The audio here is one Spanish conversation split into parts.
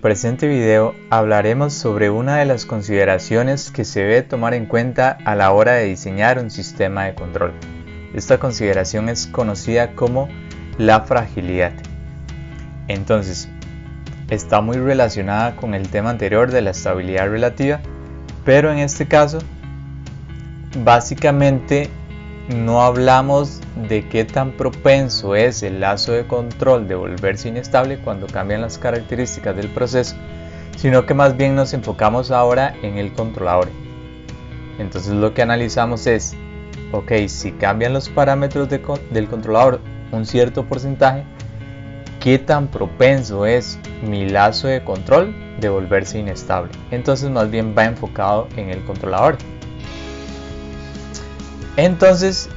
En el presente video hablaremos sobre una de las consideraciones que se debe tomar en cuenta a la hora de diseñar un sistema de control. Esta consideración es conocida como la fragilidad. Entonces, está muy relacionada con el tema anterior de la estabilidad relativa, pero en este caso, básicamente no hablamos de qué tan propenso es el lazo de control de volverse inestable cuando cambian las características del proceso, sino que más bien nos enfocamos ahora en el controlador. Entonces lo que analizamos es, ok, si cambian los parámetros del controlador un cierto porcentaje, ¿qué tan propenso es mi lazo de control de volverse inestable? Entonces más bien va enfocado en el controlador. Entonces,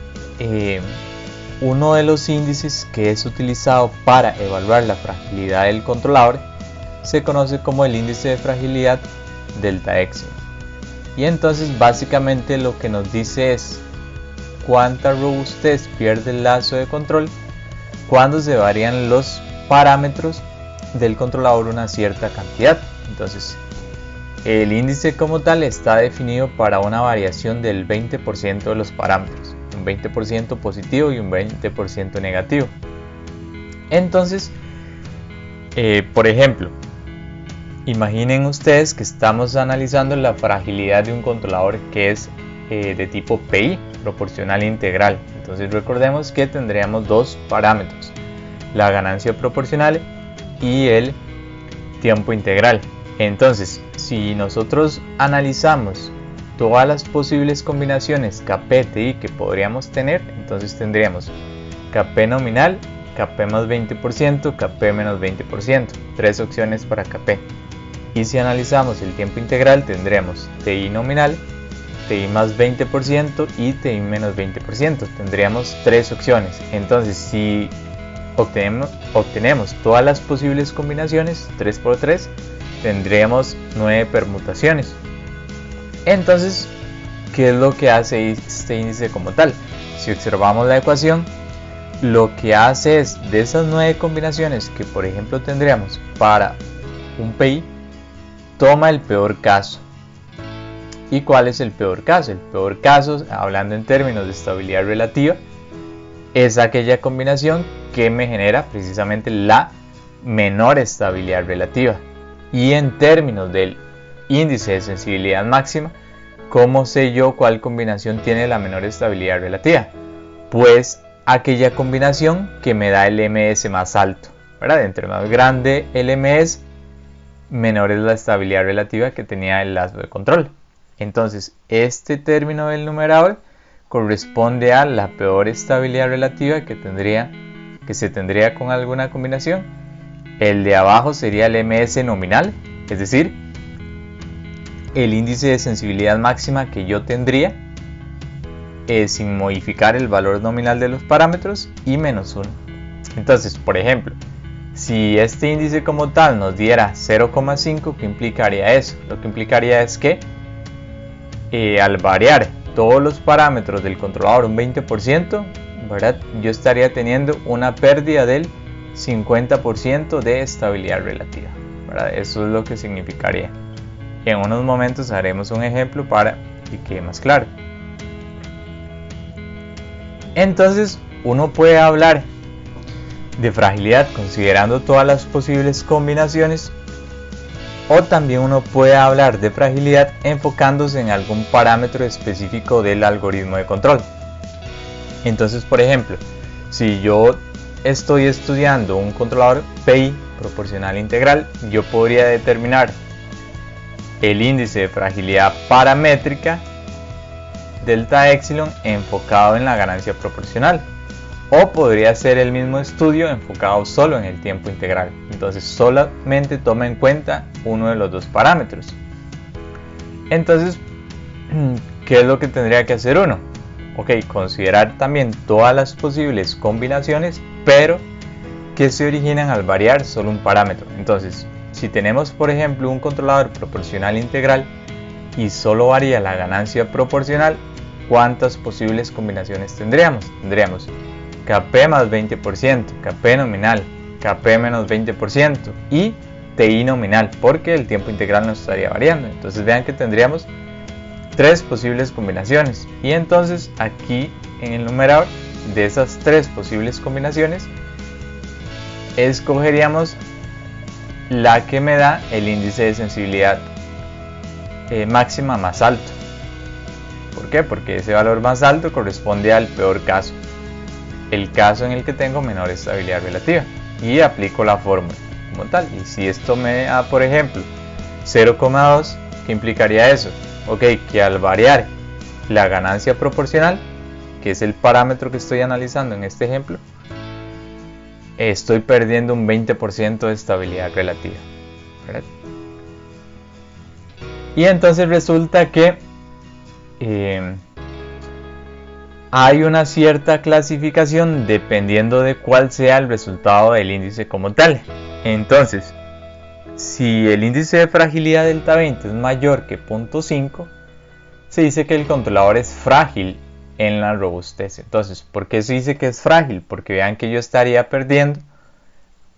uno de los índices que es utilizado para evaluar la fragilidad del controlador se conoce como el índice de fragilidad delta epsilon. Y entonces básicamente lo que nos dice es cuánta robustez pierde el lazo de control cuando se varían los parámetros del controlador una cierta cantidad. Entonces, el índice como tal está definido para una variación del 20% de los parámetros, un 20% positivo y un 20% negativo. Entonces, por ejemplo, imaginen ustedes que estamos analizando la fragilidad de un controlador que es de tipo PI, proporcional integral. Entonces recordemos que tendríamos dos parámetros, la ganancia proporcional y el tiempo integral. Entonces, si nosotros analizamos todas las posibles combinaciones KP-TI que podríamos tener, entonces tendríamos KP nominal, KP más 20%, KP menos 20%, tres opciones para KP. Y si analizamos el tiempo integral, tendremos TI nominal, TI más 20% y TI menos 20%. Tendríamos tres opciones. Entonces, si obtenemos todas las posibles combinaciones, 3 por 3, tendríamos 9 permutaciones. Entonces, ¿qué es lo que hace este índice como tal? Si observamos la ecuación, lo que hace es, de esas 9 combinaciones que por ejemplo tendríamos para un PI, toma el peor caso. ¿Y cuál es el peor caso? El peor caso, hablando en términos de estabilidad relativa, es aquella combinación que me genera precisamente la menor estabilidad relativa. Y en términos del índice de sensibilidad máxima, ¿cómo sé yo cuál combinación tiene la menor estabilidad relativa? Pues aquella combinación que me da el MS más alto, ¿verdad? Entre más grande el MS, menor es la estabilidad relativa que tenía el lazo de control. Entonces, este término del numerador corresponde a la peor estabilidad relativa que se tendría con alguna combinación. El de abajo sería el MS nominal, es decir, el índice de sensibilidad máxima que yo tendría sin modificar el valor nominal de los parámetros y menos 1. Entonces, por ejemplo, si este índice como tal nos diera 0,5, ¿qué implicaría eso? Lo que implicaría es que al variar todos los parámetros del controlador un 20%, ¿verdad? Yo estaría teniendo una pérdida del 50% de estabilidad relativa, ¿verdad? Eso es lo que significaría. En unos momentos haremos un ejemplo para que quede más claro. Entonces, uno puede hablar de fragilidad considerando todas las posibles combinaciones, o también uno puede hablar de fragilidad enfocándose en algún parámetro específico del algoritmo de control. Entonces, por ejemplo, si yo estoy estudiando un controlador PI proporcional integral, yo podría determinar el índice de fragilidad paramétrica delta epsilon enfocado en la ganancia proporcional, o podría hacer el mismo estudio enfocado solo en el tiempo integral. Entonces solamente toma en cuenta uno de los dos parámetros. Entonces, ¿qué es lo que tendría que hacer uno? Ok, considerar también todas las posibles combinaciones, pero que se originan al variar solo un parámetro. Entonces, si tenemos por ejemplo un controlador proporcional integral y solo varía la ganancia proporcional, ¿cuántas posibles combinaciones tendríamos? Tendríamos KP más 20%, KP nominal, KP menos 20% y TI nominal, porque el tiempo integral no estaría variando. Entonces vean que tendríamos 3 posibles combinaciones, y entonces aquí en el numerador de esas 3 posibles combinaciones escogeríamos la que me da el índice de sensibilidad máxima más alto. ¿Por qué? Porque ese valor más alto corresponde al peor caso, el caso en el que tengo menor estabilidad relativa, y aplico la fórmula como tal. Y si esto me da, por ejemplo, 0,2, ¿qué implicaría eso? Ok, que al variar la ganancia proporcional, que es el parámetro que estoy analizando en este ejemplo, estoy perdiendo un 20% de estabilidad relativa, ¿verdad? Y entonces resulta que hay una cierta clasificación dependiendo de cuál sea el resultado del índice como tal. Entonces, si el índice de fragilidad delta 20 es mayor que 0.5, se dice que el controlador es frágil en la robustez. Entonces, ¿por qué se dice que es frágil? Porque vean que yo estaría perdiendo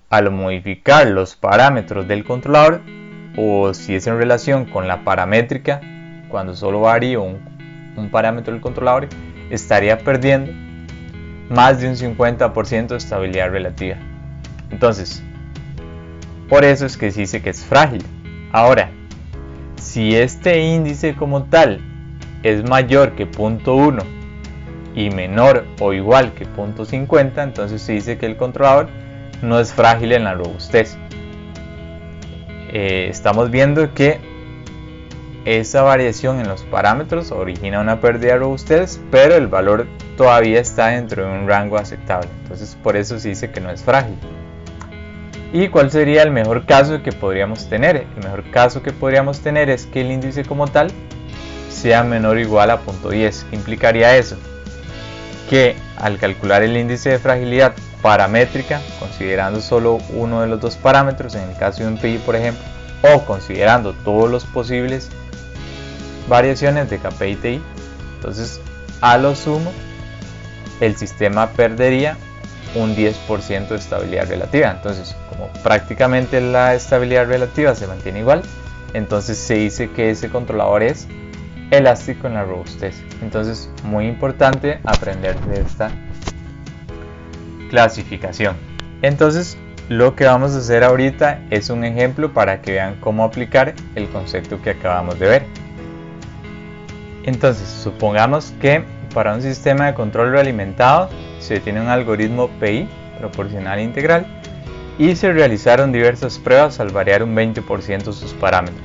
al modificar los parámetros del controlador, o si es en relación con la paramétrica, cuando solo varío un parámetro del controlador, estaría perdiendo más de un 50% de estabilidad relativa. Entonces, por eso es que se dice que es frágil. Ahora, si este índice como tal es mayor que 0.1 y menor o igual que 0.50, entonces se dice que el controlador no es frágil en la robustez. Estamos viendo que esa variación en los parámetros origina una pérdida de robustez, pero el valor todavía está dentro de un rango aceptable. Entonces por eso se dice que no es frágil. ¿Y cuál sería el mejor caso que podríamos tener? El mejor caso que podríamos tener es que el índice como tal sea menor o igual a 0.10. ¿Qué implicaría eso? Que al calcular el índice de fragilidad paramétrica, considerando solo uno de los dos parámetros, en el caso de un PI por ejemplo, o considerando todos los posibles variaciones de KP y TI, entonces a lo sumo el sistema perdería un 10% de estabilidad relativa. Entonces, como prácticamente la estabilidad relativa se mantiene igual, entonces se dice que ese controlador es elástico en la robustez. Entonces, muy importante aprender de esta clasificación. Entonces, lo que vamos a hacer ahorita es un ejemplo para que vean cómo aplicar el concepto que acabamos de ver. Entonces, supongamos que para un sistema de control realimentado se tiene un algoritmo PI, proporcional integral, y se realizaron diversas pruebas al variar un 20% sus parámetros.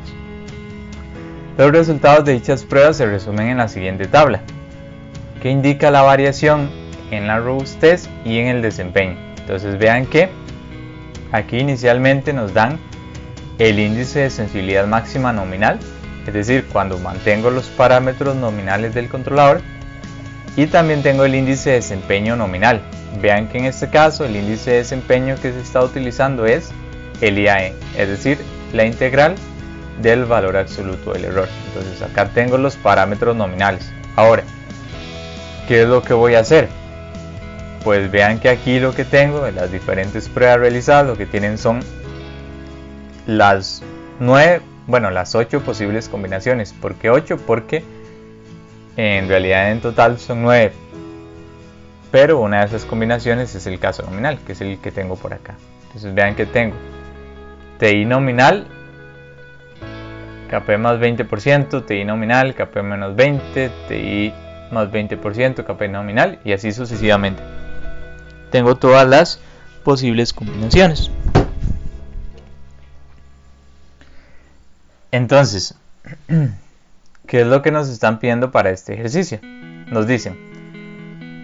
Los resultados de dichas pruebas se resumen en la siguiente tabla, que indica la variación en la robustez y en el desempeño. Entonces vean que aquí inicialmente nos dan el índice de sensibilidad máxima nominal, es decir, cuando mantengo los parámetros nominales del controlador, y también tengo el índice de desempeño nominal. Vean que en este caso el índice de desempeño que se está utilizando es el IAE, es decir, la integral del valor absoluto del error. Entonces acá tengo los parámetros nominales. Ahora, ¿qué es lo que voy a hacer? Pues vean que aquí lo que tengo de las diferentes pruebas realizadas, lo que tienen son las 8 posibles combinaciones. ¿Por qué 8? Porque en realidad en total son 9, pero una de esas combinaciones es el caso nominal, que es el que tengo por acá. Entonces vean que tengo TI nominal, KP más 20%, TI nominal, KP menos 20, TI más 20%, KP nominal, y así sucesivamente. Tengo todas las posibles combinaciones. Entonces, ¿qué es lo que nos están pidiendo para este ejercicio? Nos dicen,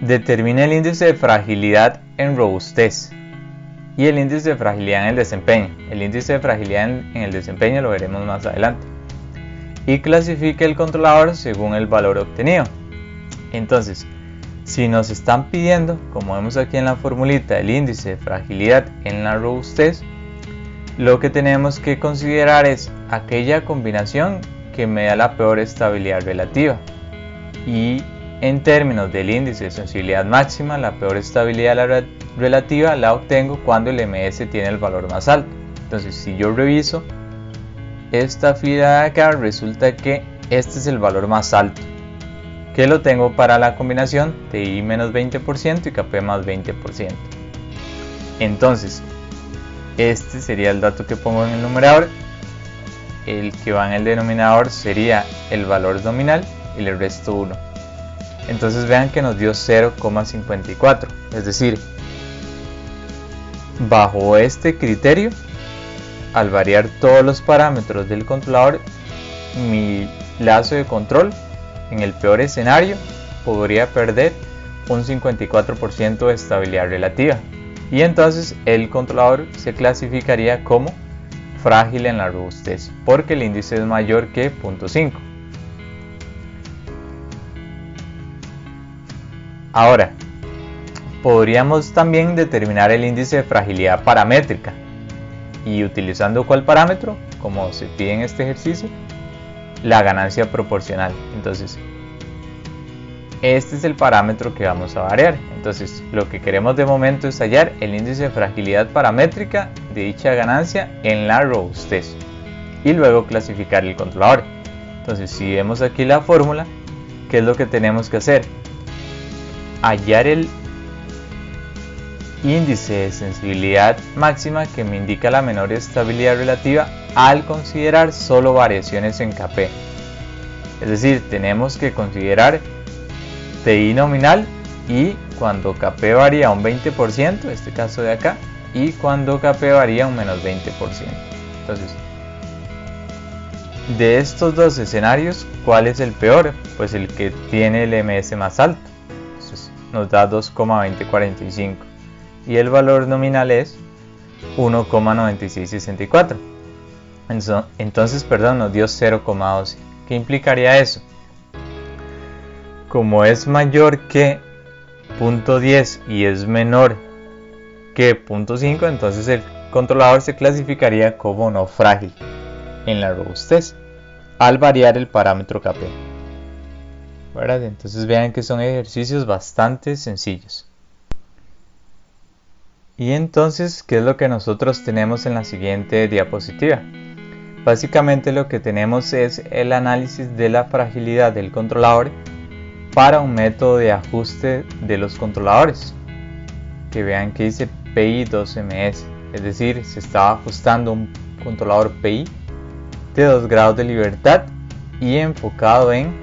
determine el índice de fragilidad en robustez y el índice de fragilidad en el desempeño. El índice de fragilidad en el desempeño lo veremos más adelante. Y clasifique el controlador según el valor obtenido. Entonces, si nos están pidiendo, como vemos aquí en la formulita, el índice de fragilidad en la robustez, lo que tenemos que considerar es aquella combinación que me da la peor estabilidad relativa. Y en términos del índice de sensibilidad máxima, la peor estabilidad relativa la obtengo cuando el MS tiene el valor más alto. Entonces si yo reviso esta fila de acá, resulta que este es el valor más alto, que lo tengo para la combinación TI menos 20% y KP más 20%. Entonces este sería el dato que pongo en el numerador, el que va en el denominador sería el valor nominal y le resto 1. Entonces vean que nos dio 0,54, es decir, bajo este criterio, al variar todos los parámetros del controlador, mi lazo de control en el peor escenario podría perder un 54% de estabilidad relativa, y entonces el controlador se clasificaría como frágil en la robustez porque el índice es mayor que 0.5. Ahora, podríamos también determinar el índice de fragilidad paramétrica, y utilizando ¿cuál parámetro? Como se pide en este ejercicio, la ganancia proporcional. Entonces este es el parámetro que vamos a variar. Entonces lo que queremos de momento es hallar el índice de fragilidad paramétrica de dicha ganancia en la robustez y luego clasificar el controlador. Entonces si vemos aquí la fórmula, ¿qué es lo que tenemos que hacer? Hallar el índice de sensibilidad máxima que me indica la menor estabilidad relativa al considerar solo variaciones en KP. Es decir, tenemos que considerar TI nominal y cuando KP varía un 20%, este caso de acá, y cuando KP varía un menos 20%. Entonces, de estos dos escenarios, ¿cuál es el peor? Pues el que tiene el MS más alto. Entonces, nos da 2,2045 y el valor nominal es 1,9664. Entonces, nos dio 0,12. ¿Qué implicaría eso? Como es mayor que 0.10 y es menor que 0.5, entonces el controlador se clasificaría como no frágil en la robustez al variar el parámetro KP. ¿Verdad? Entonces vean que son ejercicios bastante sencillos. Y entonces, ¿qué es lo que nosotros tenemos en la siguiente diapositiva? Básicamente lo que tenemos es el análisis de la fragilidad del controlador para un método de ajuste de los controladores. Que vean que dice PI 2MS, es decir, se estaba ajustando un controlador PI de 2 grados de libertad y enfocado en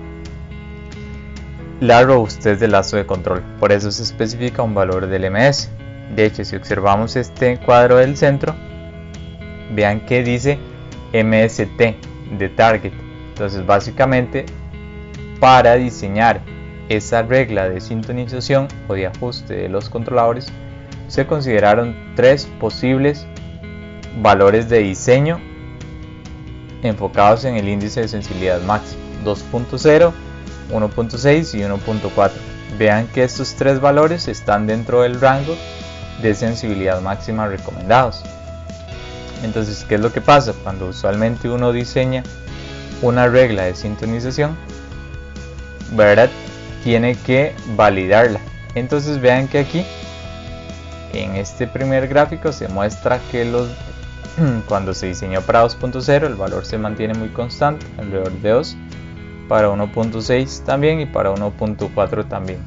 la robustez del lazo de control. Por eso se especifica un valor del MS. De hecho, si observamos este cuadro del centro, vean que dice MST de target. Entonces básicamente para diseñar esa regla de sintonización o de ajuste de los controladores se consideraron 3 posibles valores de diseño enfocados en el índice de sensibilidad máximo: 2.0, 1.6 y 1.4. Vean que estos 3 valores están dentro del rango de sensibilidad máxima recomendados. Entonces, ¿qué es lo que pasa? Cuando usualmente uno diseña una regla de sintonización, ¿verdad? Tiene que validarla. Entonces vean que aquí en este primer gráfico se muestra que cuando se diseñó para 2.0 el valor se mantiene muy constante, alrededor de 2, para 1.6 también y para 1.4 también.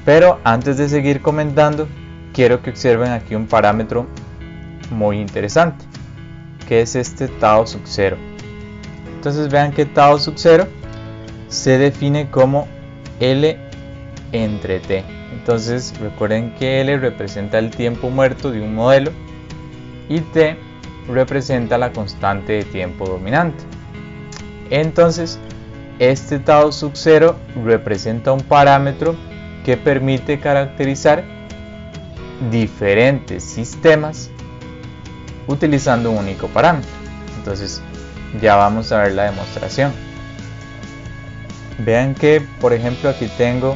Pero antes de seguir comentando, quiero que observen aquí un parámetro muy interesante, que es este tau sub 0. Entonces vean que tau sub 0 se define como L entre T. Entonces recuerden que L representa el tiempo muerto de un modelo y T representa la constante de tiempo dominante. Entonces este tau sub 0 representa un parámetro que permite caracterizar diferentes sistemas utilizando un único parámetro. Entonces ya vamos a ver la demostración. Vean que por ejemplo aquí tengo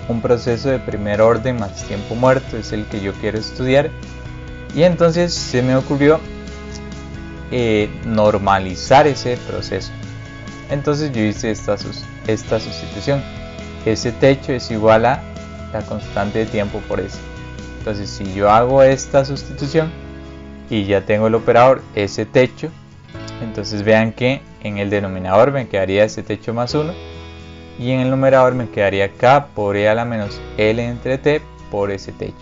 un proceso de primer orden más tiempo muerto, es el que yo quiero estudiar, y entonces se me ocurrió normalizar ese proceso. Entonces yo hice esta sustitución. Ese techo es igual a la constante de tiempo por S. Entonces si yo hago esta sustitución, y ya tengo el operador S techo. Entonces vean que en el denominador me quedaría S techo más 1 y en el numerador me quedaría K por E a la menos L entre T por S techo.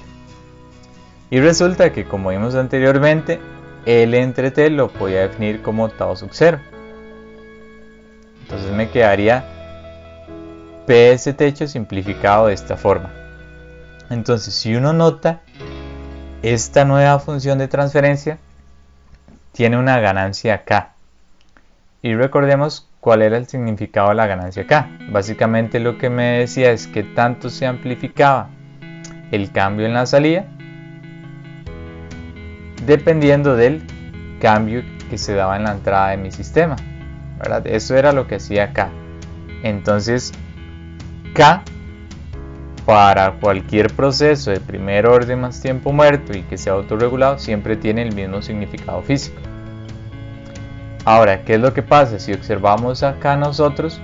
Y resulta que, como vimos anteriormente, L entre T lo podía definir como tau sub 0. Entonces me quedaría PS techo simplificado de esta forma. Entonces, si uno nota, esta nueva función de transferencia tiene una ganancia K. Y recordemos cuál era el significado de la ganancia K. Básicamente lo que me decía es que tanto se amplificaba el cambio en la salida dependiendo del cambio que se daba en la entrada de mi sistema, ¿verdad? Eso era lo que hacía K. Entonces K para cualquier proceso de primer orden más tiempo muerto y que sea autorregulado siempre tiene el mismo significado físico. Ahora, ¿qué es lo que pasa? Si observamos acá nosotros,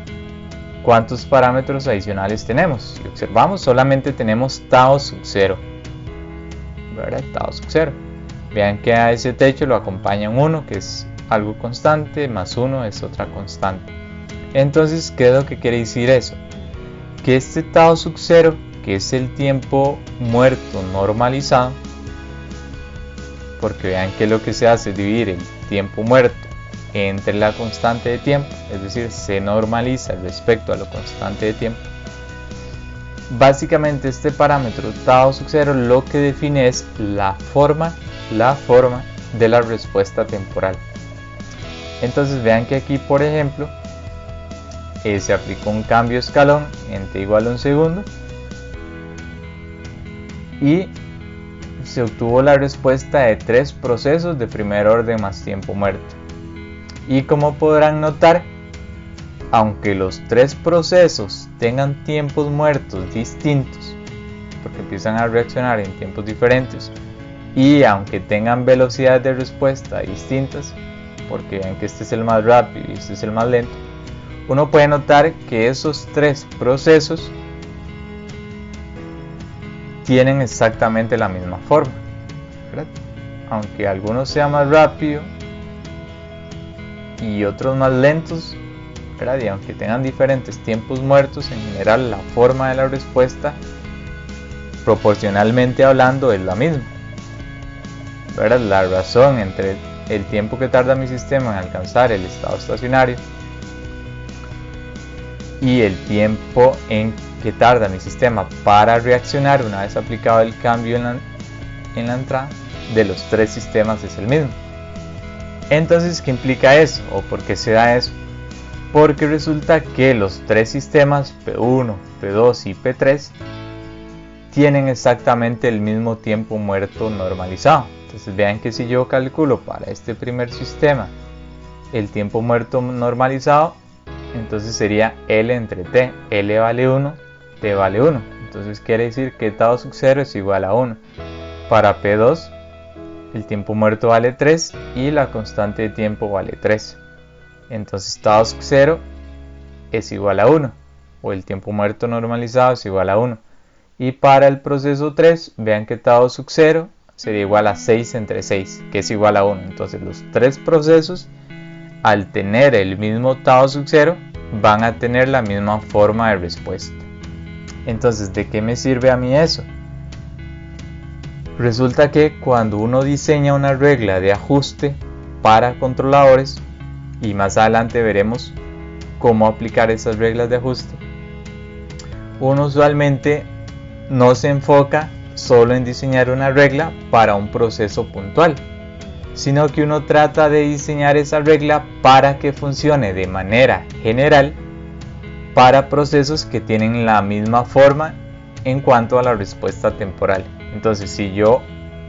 ¿cuántos parámetros adicionales tenemos? Si observamos, solamente tenemos tau sub 0, ¿verdad? Tau sub 0. Vean que a ese techo lo acompaña un 1, que es algo constante, más 1 es otra constante. Entonces, ¿qué es lo que quiere decir eso? Que este tau sub 0, que es el tiempo muerto normalizado, porque vean que lo que se hace es dividir el tiempo muerto entre la constante de tiempo, es decir, se normaliza respecto a lo constante de tiempo. Básicamente este parámetro tau sub 0 lo que define es la forma de la respuesta temporal. Entonces vean que aquí, por ejemplo, se aplicó un cambio escalón en t igual a un segundo y se obtuvo la respuesta de 3 procesos de primer orden más tiempo muerto. Y como podrán notar, aunque los 3 procesos tengan tiempos muertos distintos, porque empiezan a reaccionar en tiempos diferentes, y aunque tengan velocidades de respuesta distintas, porque ven que este es el más rápido y este es el más lento, uno puede notar que esos 3 procesos tienen exactamente la misma forma, ¿verdad? Aunque algunos sean más rápido y otros más lentos, ¿verdad? Y aunque tengan diferentes tiempos muertos, en general la forma de la respuesta, proporcionalmente hablando, es la misma, ¿verdad? La razón entre el tiempo que tarda mi sistema en alcanzar el estado estacionario y el tiempo en que tarda mi sistema para reaccionar una vez aplicado el cambio en la entrada de los 3 sistemas es el mismo. Entonces, ¿qué implica eso? ¿O por qué se da eso? Porque resulta que los 3 sistemas P1, P2 y P3 tienen exactamente el mismo tiempo muerto normalizado. Entonces vean que si yo calculo para este primer sistema el tiempo muerto normalizado, entonces sería L entre T. L vale 1, T vale 1. Entonces quiere decir que tau sub 0 es igual a 1. Para P2 el tiempo muerto vale 3 y la constante de tiempo vale 3. Entonces tau sub 0 es igual a 1, o el tiempo muerto normalizado es igual a 1. Y para el proceso 3, vean que tau sub 0 sería igual a 6 entre 6, que es igual a 1. Entonces los 3 procesos, al tener el mismo tau sub 0, van a tener la misma forma de respuesta. Entonces, ¿de qué me sirve a mí eso? Resulta que cuando uno diseña una regla de ajuste para controladores, y más adelante veremos cómo aplicar esas reglas de ajuste, uno usualmente no se enfoca solo en diseñar una regla para un proceso puntual, sino que uno trata de diseñar esa regla para que funcione de manera general para procesos que tienen la misma forma en cuanto a la respuesta temporal. Entonces, si yo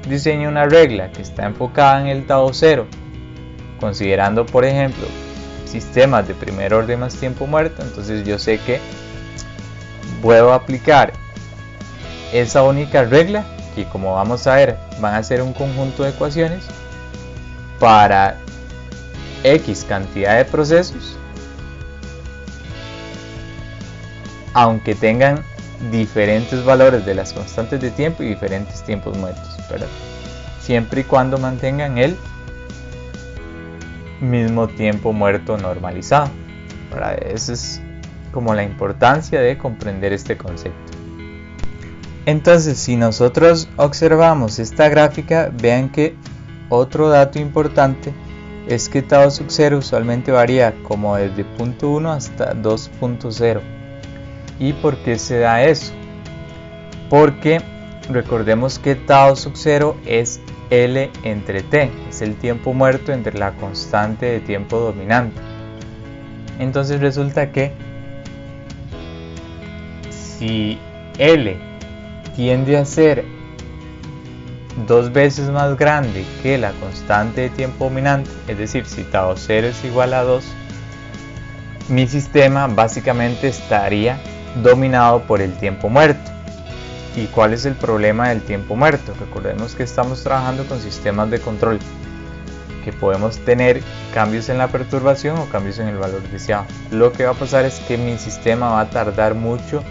diseño una regla que está enfocada en el tau 0, considerando por ejemplo sistemas de primer orden más tiempo muerto, entonces yo sé que puedo aplicar esa única regla, que como vamos a ver van a ser un conjunto de ecuaciones para X cantidad de procesos, aunque tengan diferentes valores de las constantes de tiempo y diferentes tiempos muertos, ¿verdad? siempre y cuando mantengan el mismo tiempo muerto normalizado. Esa es como la importancia de comprender este concepto. Entonces, si nosotros observamos esta gráfica, vean que otro dato importante es que tau sub 0 usualmente varía como desde 0.1 hasta 2.0. ¿Y por qué se da eso? Porque recordemos que tau sub 0 es L entre T, es el tiempo muerto entre la constante de tiempo dominante. Entonces resulta que si L tiende a ser 2 veces más grande que la constante de tiempo dominante, es decir, si tau 0 es igual a 2, mi sistema básicamente estaría dominado por el tiempo muerto. ¿Y cuál es el problema del tiempo muerto? Recordemos que estamos trabajando con sistemas de control, que podemos tener cambios en la perturbación o cambios en el valor deseado. Lo que va a pasar es que mi sistema va a tardar mucho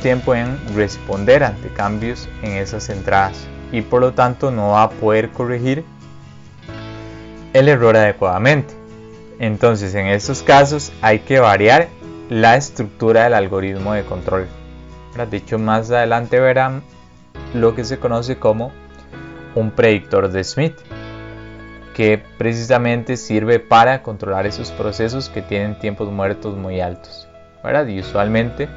tiempo en responder ante cambios en esas entradas y por lo tanto no va a poder corregir el error adecuadamente. Entonces, en estos casos hay que variar la estructura del algoritmo de control. De hecho, más adelante verán lo que se conoce como un predictor de Smith, que precisamente sirve para controlar esos procesos que tienen tiempos muertos muy altos, Y usualmente,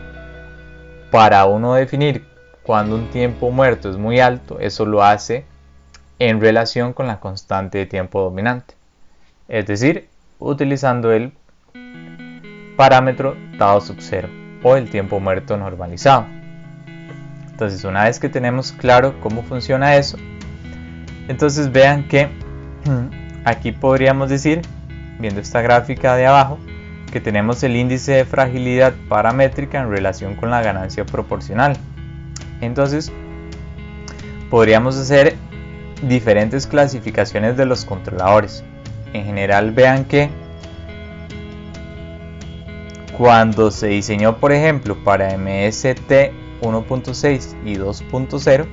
para uno definir cuando un tiempo muerto es muy alto, eso lo hace en relación con la constante de tiempo dominante, es decir, utilizando el parámetro tau sub 0 o el tiempo muerto normalizado. Entonces, una vez que tenemos claro cómo funciona eso, entonces vean que aquí podríamos decir, viendo esta gráfica de abajo, que tenemos el índice de fragilidad paramétrica en relación con la ganancia proporcional. Entonces, podríamos hacer diferentes clasificaciones de los controladores. En general, vean que cuando se diseñó, por ejemplo, para MST 1.6 y 2.0,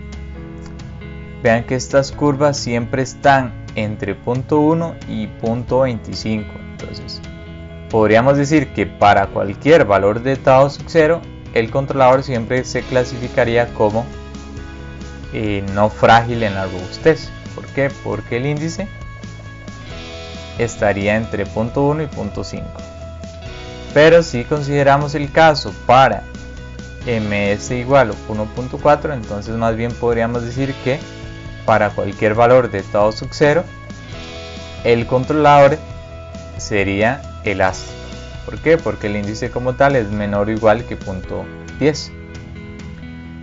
vean que estas curvas siempre están entre 0.1 y 0.25. Entonces, podríamos decir que para cualquier valor de tau sub 0, el controlador siempre se clasificaría como no frágil en la robustez. ¿Por qué? Porque el índice estaría entre 0.1 y 0.5. Pero si consideramos el caso para ms igual a 1.4, entonces más bien podríamos decir que para cualquier valor de tau sub 0, el controlador sería elástico. ¿Por qué? Porque el índice como tal es menor o igual que 0.10.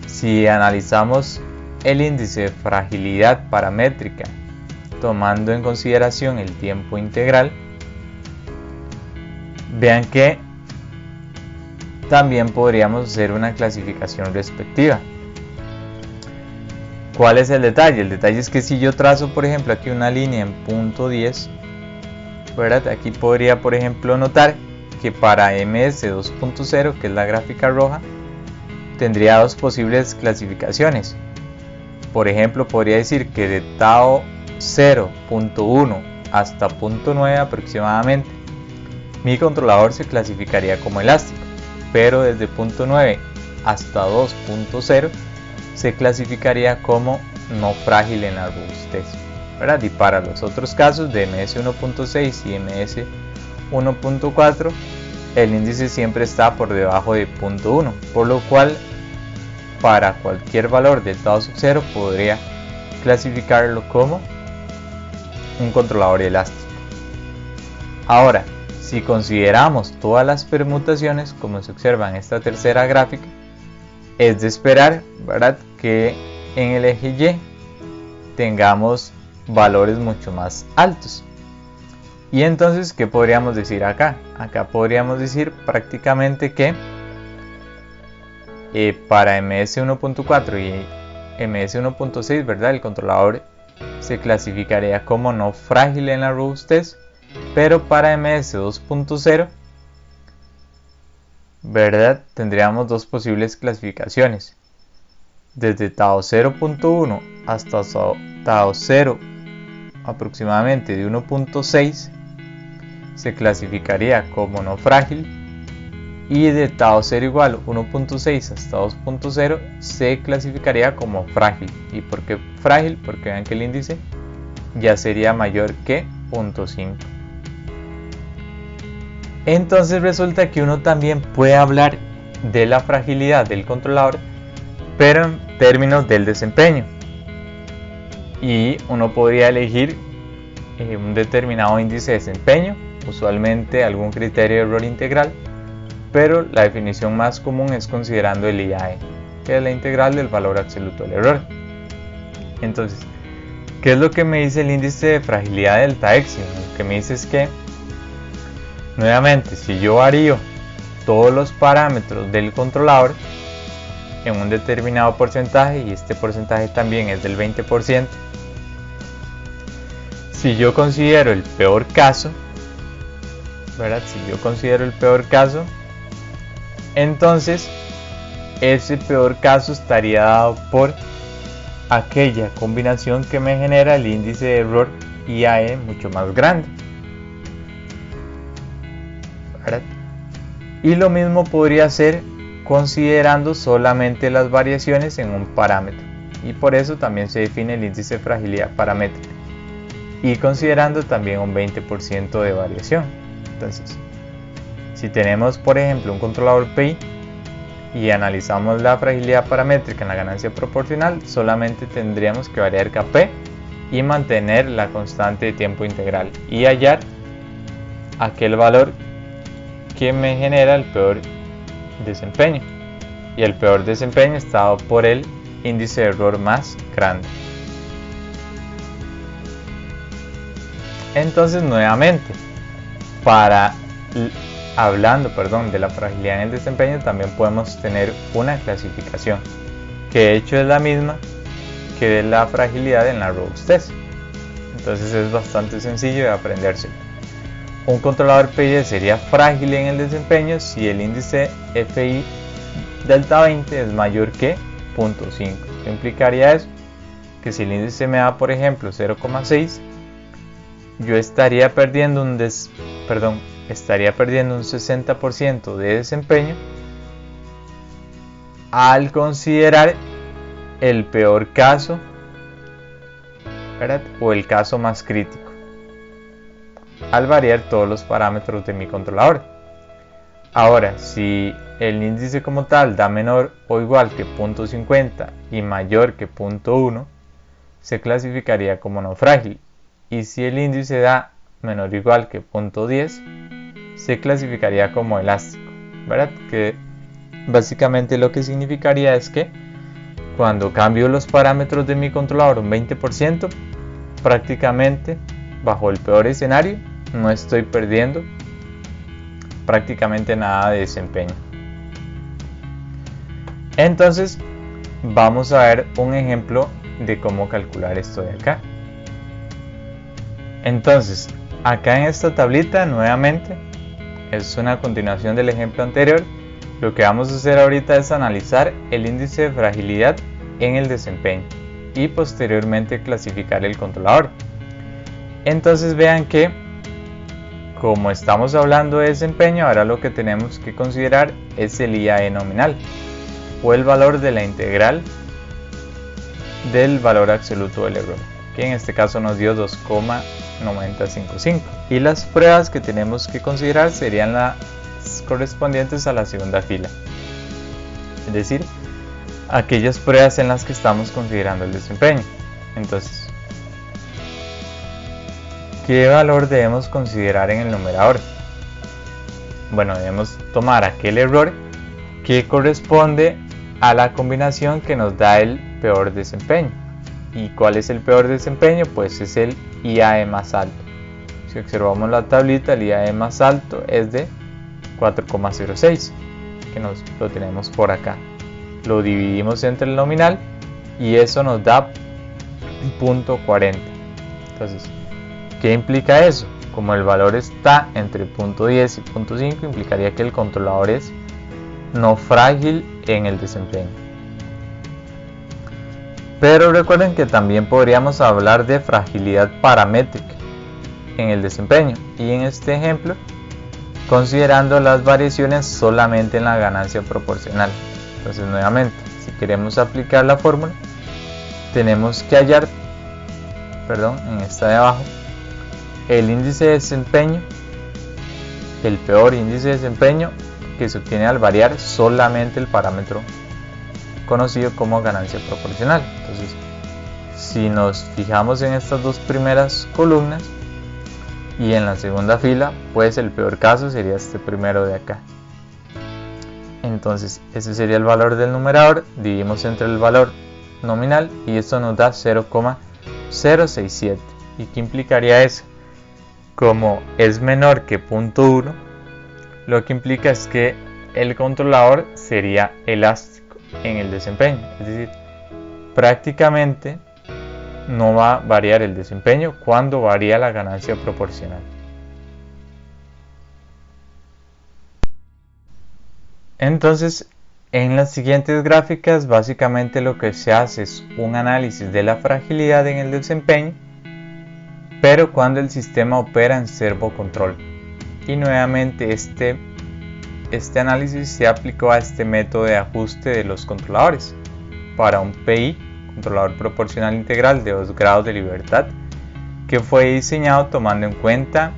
Si analizamos el índice de fragilidad paramétrica tomando en consideración el tiempo integral, vean que también podríamos hacer una clasificación respectiva. ¿Cuál es el detalle? El detalle es que si yo trazo, por ejemplo, aquí una línea en 0.10, aquí podría, por ejemplo, notar que para MS 2.0, que es la gráfica roja, tendría dos posibles clasificaciones. Por ejemplo, podría decir que de tau 0.1 hasta 0.9 aproximadamente, mi controlador se clasificaría como elástico, pero desde 0.9 hasta 2.0 se clasificaría como no frágil en la robustez. Y para los otros casos de MS 1.6 y MS 1.4, el índice siempre está por debajo de 0.1, por lo cual para cualquier valor del tau sub 0 podría clasificarlo como un controlador elástico. Ahora, si consideramos todas las permutaciones, como se observa en esta tercera gráfica, es de esperar, que en el eje Y tengamos valores mucho más altos. Y entonces, ¿qué podríamos decir acá? Acá podríamos decir prácticamente que para MS 1.4 y MS 1.6, el controlador se clasificaría como no frágil en la robustez, pero para MS 2.0, tendríamos dos posibles clasificaciones. desde Tao 0.1 hasta Tao 0 aproximadamente de 1.6 se clasificaría como no frágil, y de Tao 0 igual 1.6 hasta 2.0 se clasificaría como frágil. ¿Y por qué frágil? Porque vean que el índice ya sería mayor que 0.5. Entonces resulta que uno también puede hablar de la fragilidad del controlador, pero en términos del desempeño, y uno podría elegir un determinado índice de desempeño, usualmente algún criterio de error integral, pero la definición más común es considerando el IAE, que es la integral del valor absoluto del error. Entonces, ¿qué es lo que me dice el índice de fragilidad delta Epsilon? Lo que me dice es que, nuevamente, si yo varío todos los parámetros del controlador en un determinado porcentaje, y este porcentaje también es del 20%, si yo considero el peor caso, ¿verdad? Si yo considero el peor caso, entonces ese peor caso estaría dado por aquella combinación que me genera el índice de error IAE mucho más grande, ¿verdad? Y lo mismo podría ser considerando solamente las variaciones en un parámetro, y por eso también se define el índice de fragilidad paramétrica, y considerando también un 20% de variación. Entonces, si tenemos por ejemplo un controlador PI y analizamos la fragilidad paramétrica en la ganancia proporcional, solamente tendríamos que variar Kp y mantener la constante de tiempo integral y hallar aquel valor que me genera el peor desempeño, y el peor desempeño está dado por el índice de error más grande. Entonces, nuevamente, hablando de la fragilidad en el desempeño, también podemos tener una clasificación que de hecho es la misma que de la fragilidad en la robustez. Entonces es bastante sencillo de aprenderse. Un controlador PID sería frágil en el desempeño si el índice FI delta 20 es mayor que 0.5. ¿Qué implicaría eso? Que si el índice me da por ejemplo 0,6, yo estaría perdiendo un 60% de desempeño al considerar el peor caso, ¿verdad? O el caso más crítico, al variar todos los parámetros de mi controlador. Ahora, si el índice como tal da menor o igual que 0.50 y mayor que 0.1, se clasificaría como no frágil. Y si el índice da menor o igual que 0.10, se clasificaría como elástico, ¿verdad? Que básicamente lo que significaría es que cuando cambio los parámetros de mi controlador un 20%, prácticamente bajo el peor escenario no estoy perdiendo prácticamente nada de desempeño. Entonces vamos a ver un ejemplo de cómo calcular esto de acá. Entonces, acá en esta tablita nuevamente es una continuación del ejemplo anterior. Lo que vamos a hacer ahorita es analizar el índice de fragilidad en el desempeño y posteriormente clasificar el controlador. Entonces vean que como estamos hablando de desempeño, ahora lo que tenemos que considerar es el IAE nominal, o el valor de la integral del valor absoluto del error, que en este caso nos dio 2,955. Y las pruebas que tenemos que considerar serían las correspondientes a la segunda fila, es decir, aquellas pruebas en las que estamos considerando el desempeño. Entonces, ¿qué valor debemos considerar en el numerador? Bueno, debemos tomar aquel error que corresponde a la combinación que nos da el peor desempeño. ¿Y cuál es el peor desempeño? Pues es el IAE más alto. Si observamos la tablita, el IAE más alto es de 4,06, que lo tenemos por acá. Lo dividimos entre el nominal y eso nos da 0.40. Entonces, ¿qué implica eso? Como el valor está entre 0.10 y 0.5, implicaría que el controlador es no frágil en el desempeño. Pero recuerden que también podríamos hablar de fragilidad paramétrica en el desempeño, y en este ejemplo considerando las variaciones solamente en la ganancia proporcional. Entonces nuevamente, si queremos aplicar la fórmula, tenemos que hallar, en esta de abajo, el índice de desempeño, el peor índice de desempeño que se obtiene al variar solamente el parámetro conocido como ganancia proporcional. Entonces, si nos fijamos en estas dos primeras columnas y en la segunda fila, pues el peor caso sería este primero de acá. Entonces ese sería el valor del numerador, dividimos entre el valor nominal y esto nos da 0,067. ¿Y qué implicaría eso? Como es menor que 0.1, lo que implica es que el controlador sería elástico en el desempeño, es decir, prácticamente no va a variar el desempeño cuando varía la ganancia proporcional. Entonces, en las siguientes gráficas básicamente lo que se hace es un análisis de la fragilidad en el desempeño, pero cuando el sistema opera en servocontrol. Y nuevamente este análisis se aplicó a este método de ajuste de los controladores para un PI, controlador proporcional integral de 2 grados de libertad, que fue diseñado tomando en cuenta,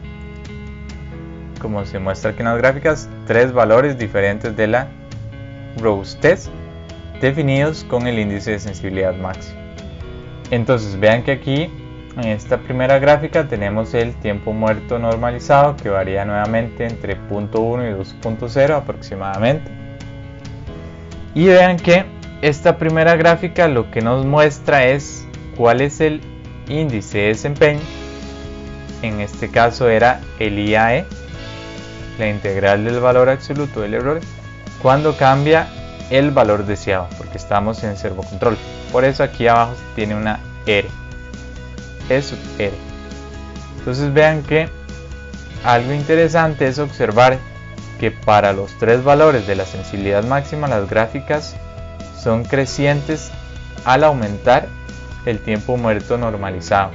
como se muestra aquí en las gráficas, 3 valores diferentes de la robustez definidos con el índice de sensibilidad máximo. Entonces vean que aquí en esta primera gráfica tenemos el tiempo muerto normalizado, que varía nuevamente entre 0.1 y 2.0 aproximadamente, y vean que esta primera gráfica lo que nos muestra es cuál es el índice de desempeño. En este caso era el IAE, la integral del valor absoluto del error, cuando cambia el valor deseado, porque estamos en servocontrol. Por eso aquí abajo tiene una R, E sub R. Entonces vean que algo interesante es observar que para los 3 valores de la sensibilidad máxima las gráficas son crecientes al aumentar el tiempo muerto normalizado.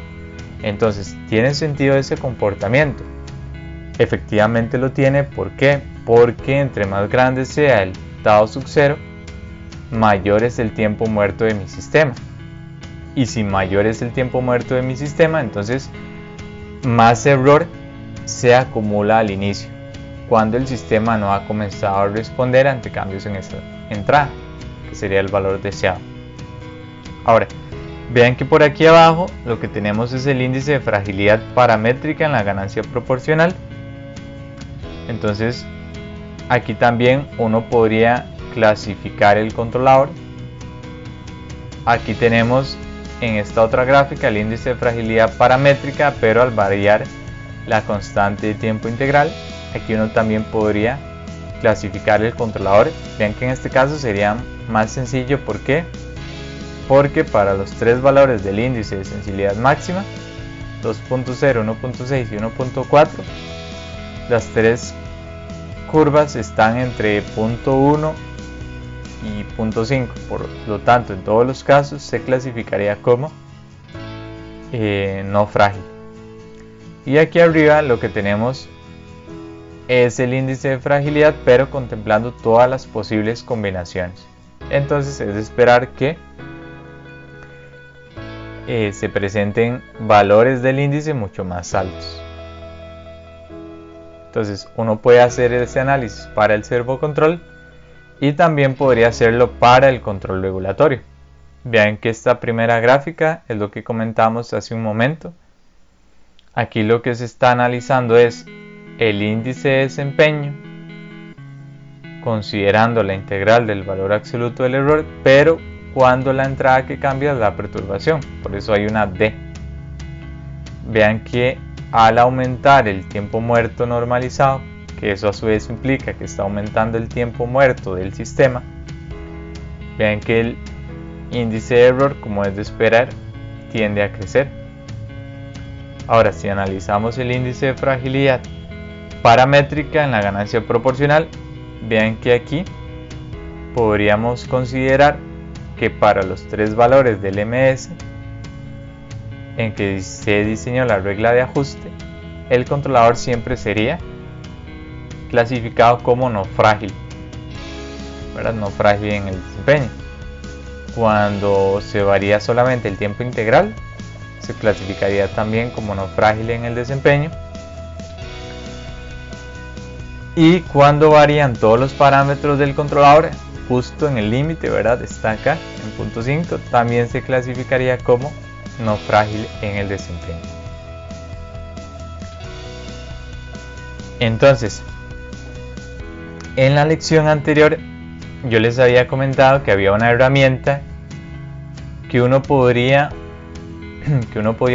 Entonces, ¿tiene sentido ese comportamiento? Efectivamente lo tiene. ¿Por qué? Porque entre más grande sea el tau sub 0, mayor es el tiempo muerto de mi sistema. Y si mayor es el tiempo muerto de mi sistema, entonces más error se acumula al inicio, cuando el sistema no ha comenzado a responder ante cambios en esta entrada, que sería el valor deseado. Ahora, vean que por aquí abajo lo que tenemos es el índice de fragilidad paramétrica en la ganancia proporcional. Entonces, aquí también uno podría clasificar el controlador. Aquí tenemos en esta otra gráfica el índice de fragilidad paramétrica, pero al variar la constante de tiempo integral, aquí uno también podría clasificar el controlador. Vean que en este caso sería más sencillo. ¿Por qué? Porque para los 3 valores del índice de sensibilidad máxima, 2.0, 1.6 y 1.4, las 3 curvas están entre 0.1 y 0.5, por lo tanto en todos los casos se clasificaría como no frágil. Y aquí arriba lo que tenemos es el índice de fragilidad, pero contemplando todas las posibles combinaciones. Entonces es de esperar que se presenten valores del índice mucho más altos. Entonces uno puede hacer ese análisis para el servocontrol y también podría hacerlo para el control regulatorio. Vean que esta primera gráfica es lo que comentamos hace un momento. Aquí lo que se está analizando es el índice de desempeño considerando la integral del valor absoluto del error, pero cuando la entrada que cambia es la perturbación, por eso hay una D. Vean que al aumentar el tiempo muerto normalizado, que eso a su vez implica que está aumentando el tiempo muerto del sistema, vean que el índice de error, como es de esperar, tiende a crecer. Ahora, si analizamos el índice de fragilidad paramétrica en la ganancia proporcional, vean que aquí podríamos considerar que para los tres valores del MS en que se diseñó la regla de ajuste, el controlador siempre sería clasificado como no frágil, ¿verdad? No frágil en el desempeño. Cuando se varía solamente el tiempo integral, se clasificaría también como no frágil en el desempeño. Y cuando varían todos los parámetros del controlador, justo en el límite, ¿verdad? Está acá en punto 5, también se clasificaría como no frágil en el desempeño. Entonces, en la lección anterior yo les había comentado que había una herramienta que uno podría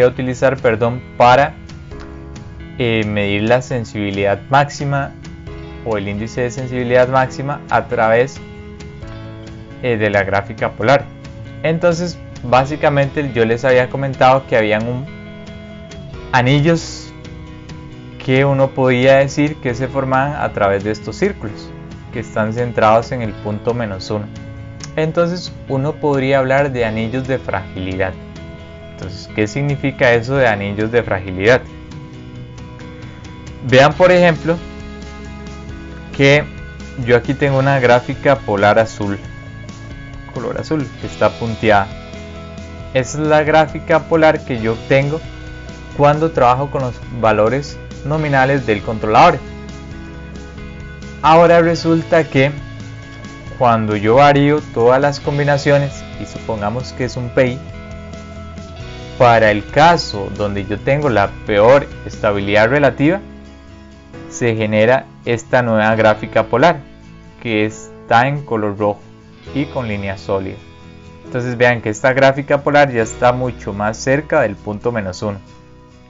utilizar, para medir la sensibilidad máxima o el índice de sensibilidad máxima a través de la gráfica polar. Entonces, básicamente yo les había comentado que habían anillos que uno podía decir que se formaban a través de estos círculos que están centrados en el punto -1. Entonces uno podría hablar de anillos de fragilidad. Entonces, ¿qué significa eso de anillos de fragilidad? Vean, por ejemplo, que yo aquí tengo una gráfica polar azul, color azul, que está punteada. Esa es la gráfica polar que yo obtengo cuando trabajo con los valores nominales del controlador. Ahora resulta que cuando yo varío todas las combinaciones, y supongamos que es un PI, para el caso donde yo tengo la peor estabilidad relativa, se genera esta nueva gráfica polar que está en color rojo y con línea sólida. Entonces vean que esta gráfica polar ya está mucho más cerca del punto -1.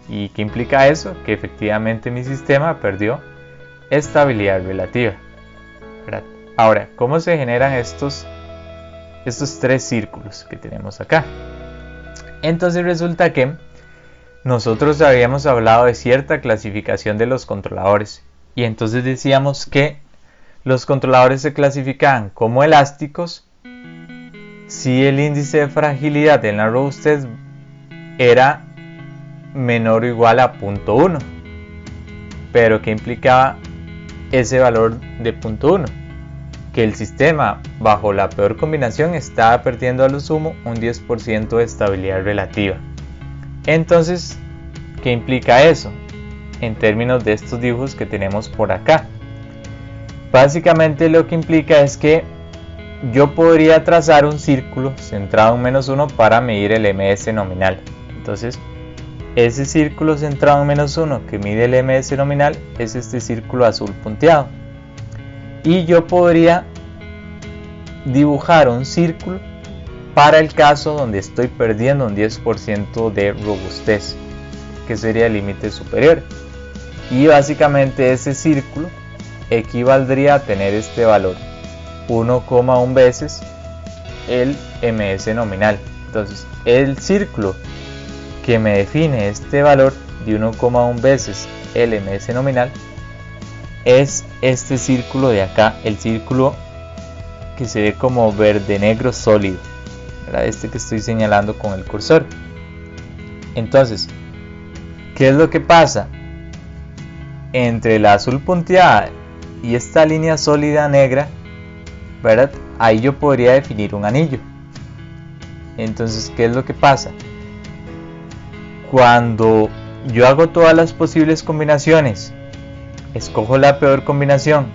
¿Y qué implica eso? Que efectivamente mi sistema perdió estabilidad relativa, ¿verdad? Ahora, ¿cómo se generan estos tres círculos que tenemos acá? Entonces resulta que nosotros habíamos hablado de cierta clasificación de los controladores, y entonces decíamos que los controladores se clasificaban como elásticos si el índice de fragilidad en la robustez era menor o igual a 0.1. Pero ¿qué implicaba ese valor de 0.1? Que el sistema bajo la peor combinación estaba perdiendo a lo sumo un 10% de estabilidad relativa. Entonces, ¿qué implica eso en términos de estos dibujos que tenemos por acá? Básicamente lo que implica es que yo podría trazar un círculo centrado en -1 para medir el MS nominal. Entonces, ese círculo centrado en -1 que mide el MS nominal es este círculo azul punteado. Y yo podría dibujar un círculo para el caso donde estoy perdiendo un 10% de robustez, que sería el límite superior. Y básicamente ese círculo equivaldría a tener este valor, 1,1 veces el MS nominal. Entonces, el círculo que me define este valor de 1,1 veces el MS nominal es este círculo de acá, el círculo que se ve como verde negro sólido, ¿verdad? Este que estoy señalando con el cursor. Entonces, ¿qué es lo que pasa? Entre la azul punteada y esta línea sólida negra, ¿verdad? Ahí yo podría definir un anillo. Entonces, ¿qué es lo que pasa? Cuando yo hago todas las posibles combinaciones, escojo la peor combinación,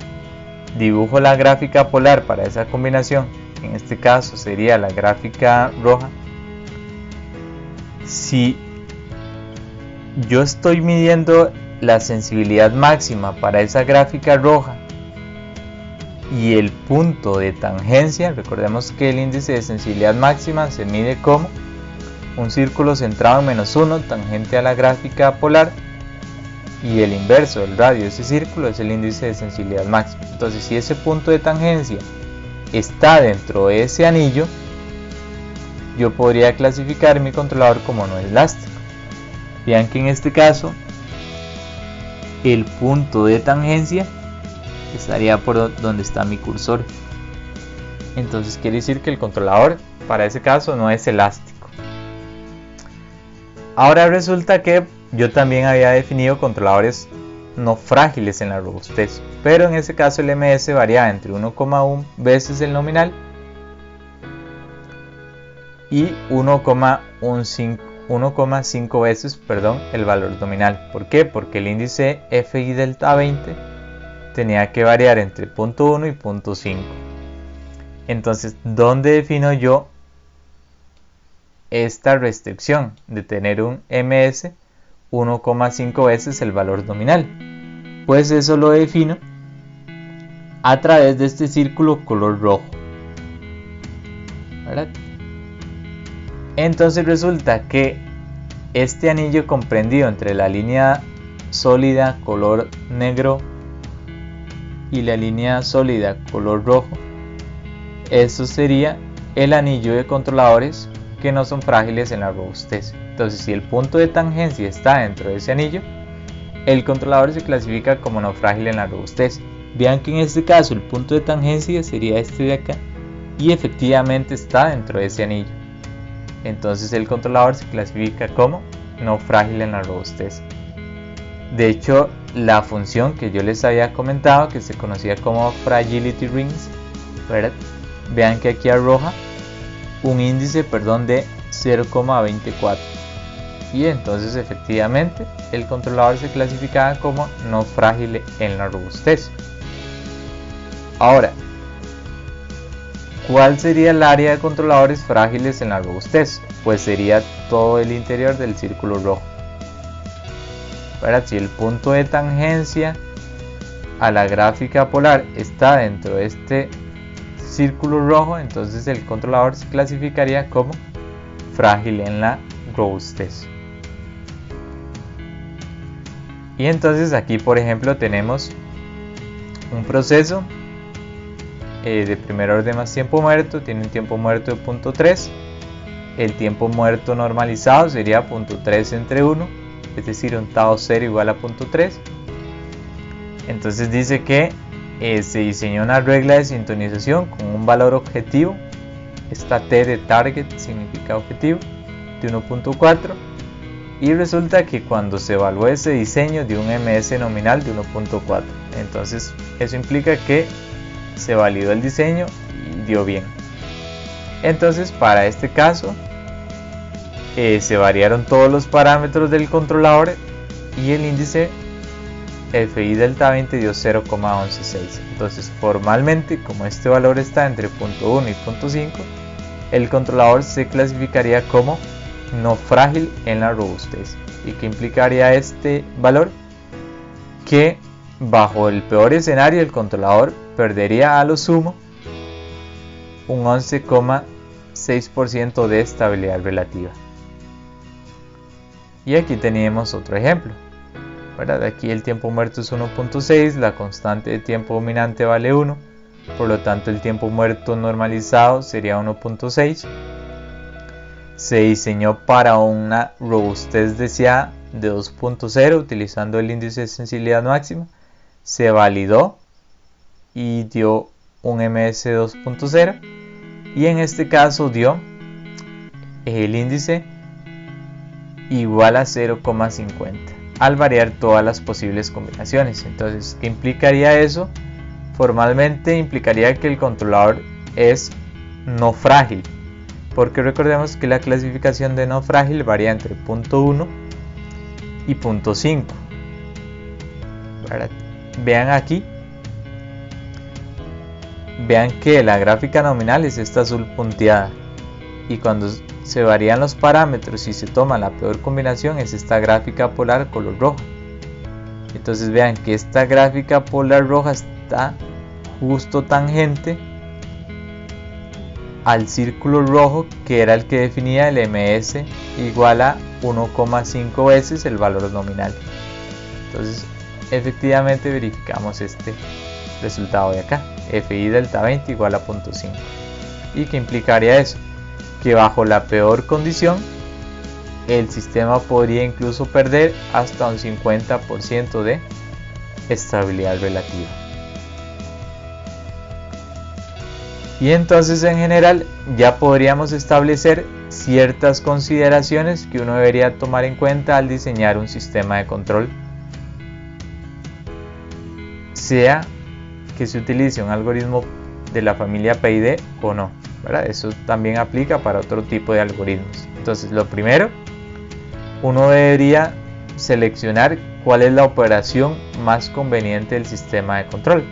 dibujo la gráfica polar para esa combinación, en este caso sería la gráfica roja. Si yo estoy midiendo la sensibilidad máxima para esa gráfica roja y el punto de tangencia, recordemos que el índice de sensibilidad máxima se mide como un círculo centrado en -1 tangente a la gráfica polar, y el inverso del radio de ese círculo es el índice de sensibilidad máxima. Entonces, si ese punto de tangencia está dentro de ese anillo, yo podría clasificar mi controlador como no elástico. Vean que en este caso el punto de tangencia estaría por donde está mi cursor. Entonces quiere decir que el controlador para ese caso no es elástico. Ahora resulta que yo también había definido controladores no frágiles en la robustez, pero en ese caso el MS variaba entre 1,1 veces el nominal y 1,5 veces el valor nominal. ¿Por qué? Porque el índice FI delta 20 tenía que variar entre 0.1 y 0.5. Entonces, ¿dónde defino yo esta restricción de tener un MS 1,5 veces el valor nominal? Pues eso lo defino a través de este círculo color rojo, ¿verdad? Entonces resulta que este anillo comprendido entre la línea sólida color negro y la línea sólida color rojo, eso sería el anillo de controladores que no son frágiles en la robustez. Entonces, si el punto de tangencia está dentro de ese anillo, el controlador se clasifica como no frágil en la robustez. Vean que en este caso el punto de tangencia sería este de acá y efectivamente está dentro de ese anillo. Entonces el controlador se clasifica como no frágil en la robustez. De hecho, la función que yo les había comentado, que se conocía como fragility rings, ¿verdad? Vean que aquí arroja un índice de 0,24. Y entonces efectivamente el controlador se clasificaba como no frágil en la robustez. Ahora, ¿cuál sería el área de controladores frágiles en la robustez? Pues sería todo el interior del círculo rojo. Si el punto de tangencia a la gráfica polar está dentro de este círculo rojo, entonces el controlador se clasificaría como frágil en la robustez. Y entonces aquí, por ejemplo, tenemos un proceso de primer orden más tiempo muerto, tiene un tiempo muerto de 0.3, el tiempo muerto normalizado sería 0.3 entre 1, es decir, un tau 0 igual a 0.3. Entonces dice que se diseñó una regla de sintonización con un valor objetivo, esta T de target significa objetivo, de 1.4, y resulta que cuando se evaluó ese diseño dio un MS nominal de 1.4. Entonces eso implica que se validó el diseño y dio bien. Entonces para este caso se variaron todos los parámetros del controlador y el índice FI delta 20 dio 0,116. Entonces formalmente, como este valor está entre 0.1 y 0.5, el controlador se clasificaría como no frágil en la robustez. ¿Y qué implicaría este valor? Que bajo el peor escenario el controlador perdería a lo sumo un 11,6% de estabilidad relativa. Y aquí teníamos otro ejemplo, ¿verdad? Aquí el tiempo muerto es 1.6, la constante de tiempo dominante vale 1, por lo tanto el tiempo muerto normalizado sería 1.6. Se diseñó para una robustez deseada de 2.0 utilizando el índice de sensibilidad máxima, se validó y dio un MS 2.0 y en este caso dio el índice igual a 0,50 al variar todas las posibles combinaciones. Entonces, ¿qué implicaría eso? Formalmente implicaría que el controlador es no frágil, porque recordemos que la clasificación de no frágil varía entre 0.1 y 0.5. Vean aquí, vean que la gráfica nominal es esta azul punteada y cuando se varían los parámetros y se toma la peor combinación es esta gráfica polar color roja. Entonces vean que esta gráfica polar roja está justo tangente al círculo rojo, que era el que definía el MS igual a 1,5 veces el valor nominal. Entonces efectivamente verificamos este resultado de acá, FI delta 20 igual a 0.5. ¿Y qué implicaría eso? Que bajo la peor condición el sistema podría incluso perder hasta un 50% de estabilidad relativa. Y entonces en general ya podríamos establecer ciertas consideraciones que uno debería tomar en cuenta al diseñar un sistema de control, sea que se utilice un algoritmo de la familia PID o no, ¿verdad? Eso también aplica para otro tipo de algoritmos. Entonces, lo primero, uno debería seleccionar cuál es la operación más conveniente del sistema de control,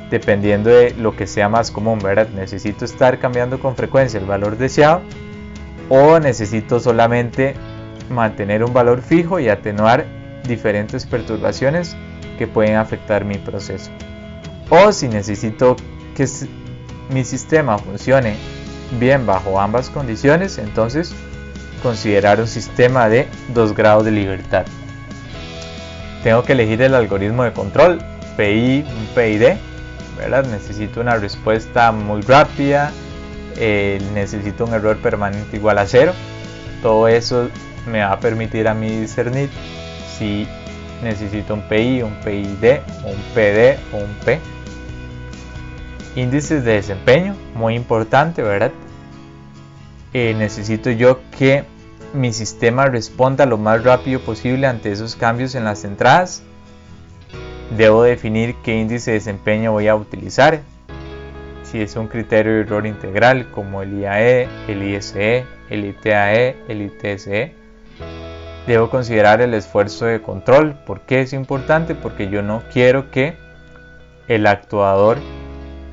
dependiendo de lo que sea más común, ¿verdad? Necesito estar cambiando con frecuencia el valor deseado, o necesito solamente mantener un valor fijo y atenuar diferentes perturbaciones que pueden afectar mi proceso. O si necesito que mi sistema funcione bien bajo ambas condiciones, entonces considerar un sistema de 2 grados de libertad. Tengo que elegir el algoritmo de control, PI, un PID, ¿verdad? Necesito una respuesta muy rápida, necesito un error permanente igual a 0. Todo eso me va a permitir a mí discernir si necesito un PI, un PID, un PD o un P. Índices de desempeño, muy importante, ¿verdad? Necesito yo que mi sistema responda lo más rápido posible ante esos cambios en las entradas. Debo definir qué índice de desempeño voy a utilizar. Si es un criterio de error integral como el IAE, el ISE, el ITAE, el ITSE. Debo considerar el esfuerzo de control. ¿Por qué es importante? Porque yo no quiero que el actuador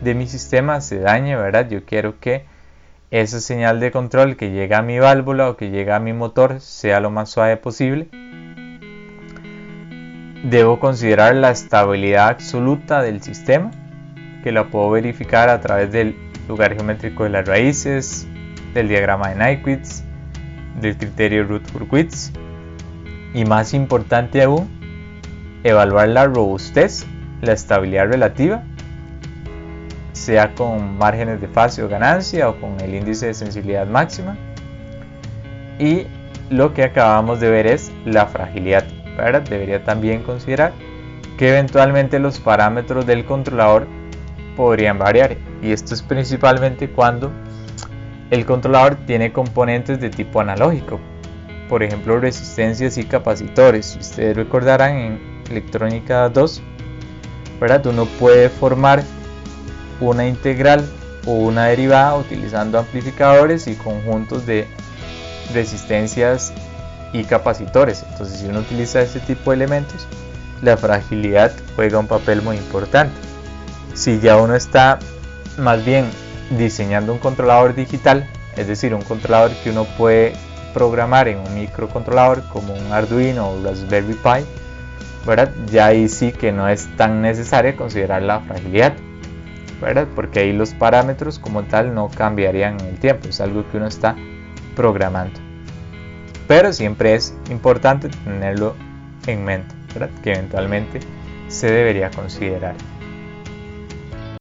de mi sistema se dañe, ¿verdad? Yo quiero que esa señal de control que llega a mi válvula o que llega a mi motor sea lo más suave posible. Debo considerar la estabilidad absoluta del sistema, que la puedo verificar a través del lugar geométrico de las raíces, del diagrama de Nyquist, del criterio Rutherford-Wirtz, y más importante aún, evaluar la robustez, la estabilidad relativa, sea con márgenes de fase o ganancia o con el índice de sensibilidad máxima. Y lo que acabamos de ver es la fragilidad, ¿verdad? Debería también considerar que eventualmente los parámetros del controlador podrían variar, y esto es principalmente cuando el controlador tiene componentes de tipo analógico, por ejemplo resistencias y capacitores. Si ustedes recordarán en electrónica 2, ¿verdad? Uno puede formar una integral o una derivada utilizando amplificadores y conjuntos de resistencias y capacitores. Entonces, si uno utiliza este tipo de elementos, la fragilidad juega un papel muy importante. Si ya uno está más bien diseñando un controlador digital, es decir, un controlador que uno puede programar en un microcontrolador como un Arduino o Raspberry Pi, ¿verdad? Ya ahí sí que no es tan necesario considerar la fragilidad, ¿verdad? Porque ahí los parámetros como tal no cambiarían en el tiempo, es algo que uno está programando. Pero siempre es importante tenerlo en mente, ¿verdad? Que eventualmente se debería considerar.